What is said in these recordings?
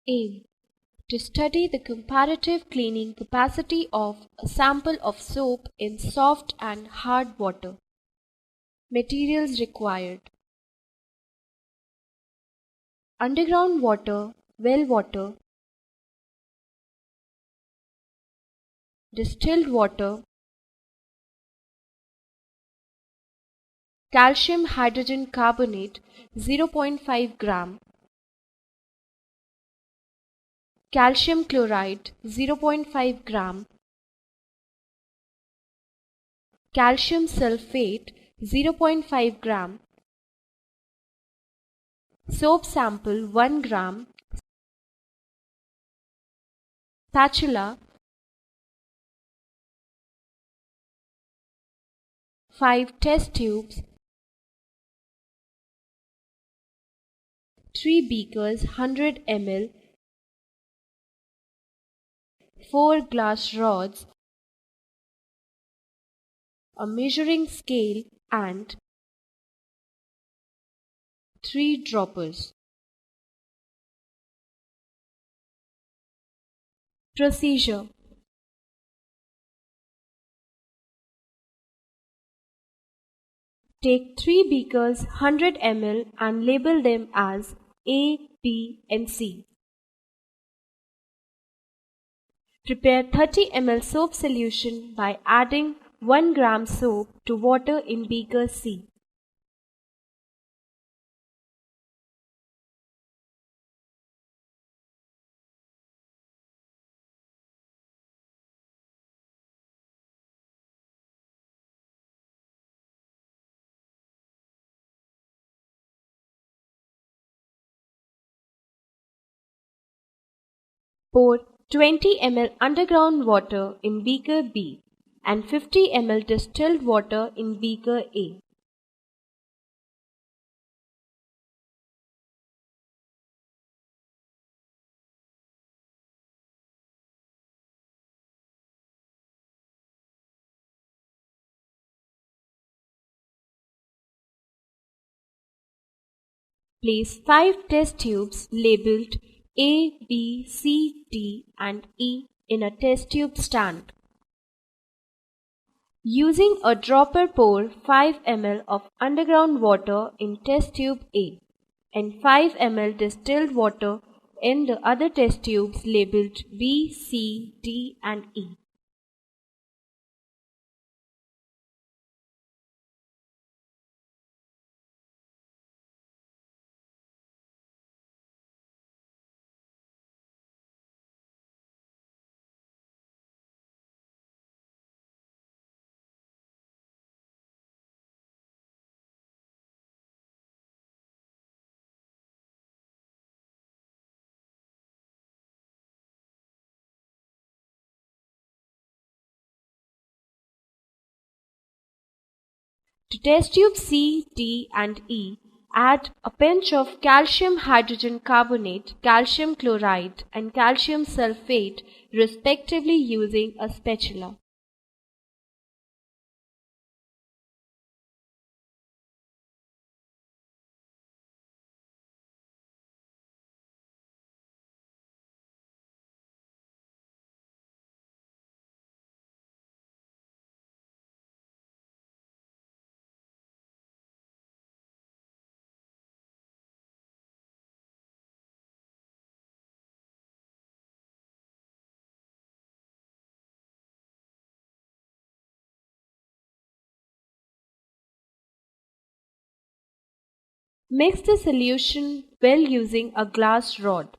Aim: to study the comparative cleaning capacity of a sample of soap in soft and hard water. Materials required: underground water, well water, distilled water, calcium hydrogen carbonate 0.5 gram, calcium chloride 0.5 gram, calcium sulfate 0.5 gram, soap sample 1 gram, spatula 5 test tubes, 3 beakers 100 ml, 4 glass rods, a measuring scale and 3 droppers. Procedure: take 3 beakers 100 ml and label them as A, B and C. Prepare 30 ml soap solution by adding 1 gram soap to water in beaker C. Pour 20 ml underground water in beaker B and 50 ml distilled water in beaker A. Place 5 test tubes labeled A, B, C, D and E in a test tube stand. Using a dropper, pour 5 ml of underground water in test tube A and 5 ml distilled water in the other test tubes labeled B, C, D and E. To test tube C, D and E, add a pinch of calcium hydrogen carbonate, calcium chloride and calcium sulfate respectively using a spatula. Mix the solution well using a glass rod.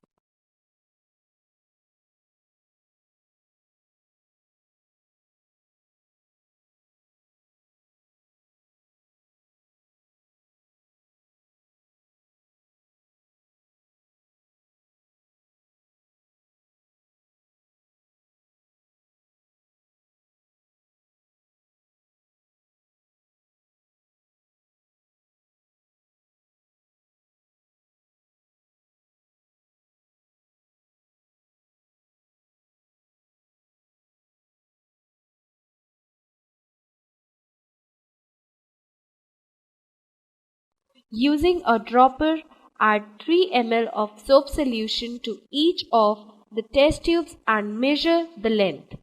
Using a dropper, Add 3 ml of soap solution to each of the test tubes and measure the length.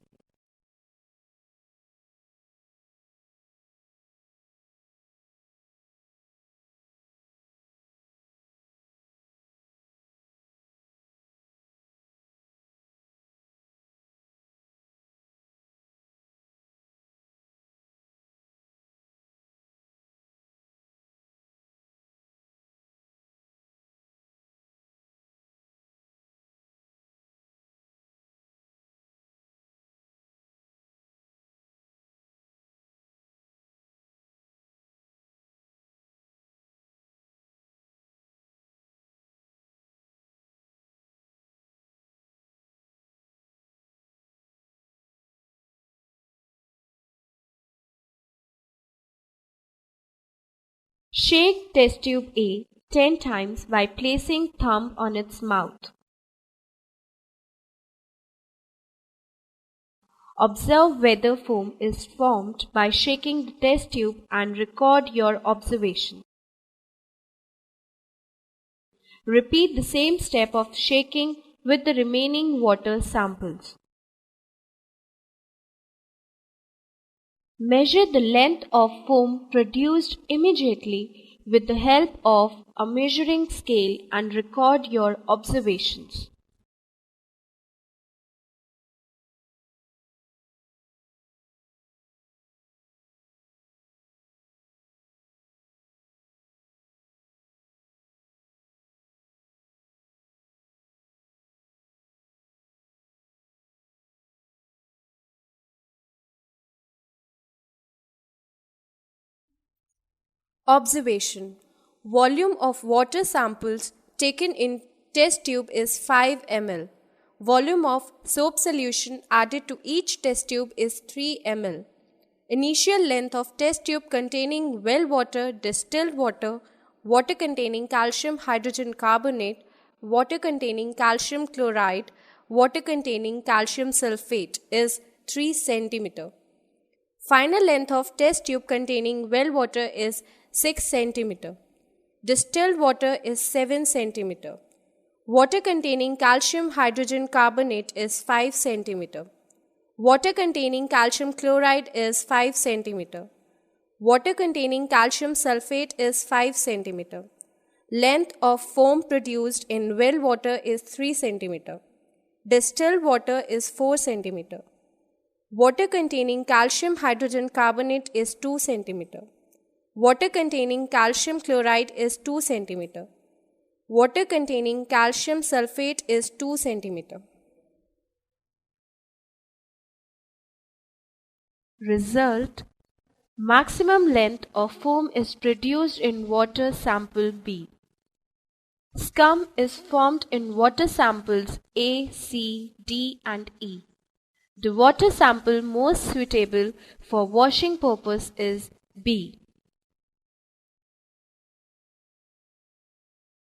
Shake test tube A 10 times by placing thumb on its mouth. Observe whether foam is formed by shaking the test tube and record your observation. Repeat the same step of shaking with the remaining water samples. Measure the length of foam produced immediately with the help of a measuring scale and record your observations. Observation. Volume of water samples taken in test tube is 5 ml. Volume of soap solution added to each test tube is 3 ml. Initial length of test tube containing well water, distilled water, water containing calcium hydrogen carbonate, water containing calcium chloride, water containing calcium sulfate is 3 cm. Final length of test tube containing well water is 6 cm. Distilled water is 7 cm. Water containing calcium hydrogen carbonate is 5 cm. Water containing calcium chloride is 5 cm. Water containing calcium sulfate is 5 cm. Length of foam produced in well water is 3 cm. Distilled water is 4 cm. Water containing calcium hydrogen carbonate is 2 cm. Water containing calcium chloride is 2 cm. Water containing calcium sulfate is 2 cm. Result: maximum length of foam is produced in water sample B. Scum is formed in water samples A, C, D and E. The water sample most suitable for washing purpose is B.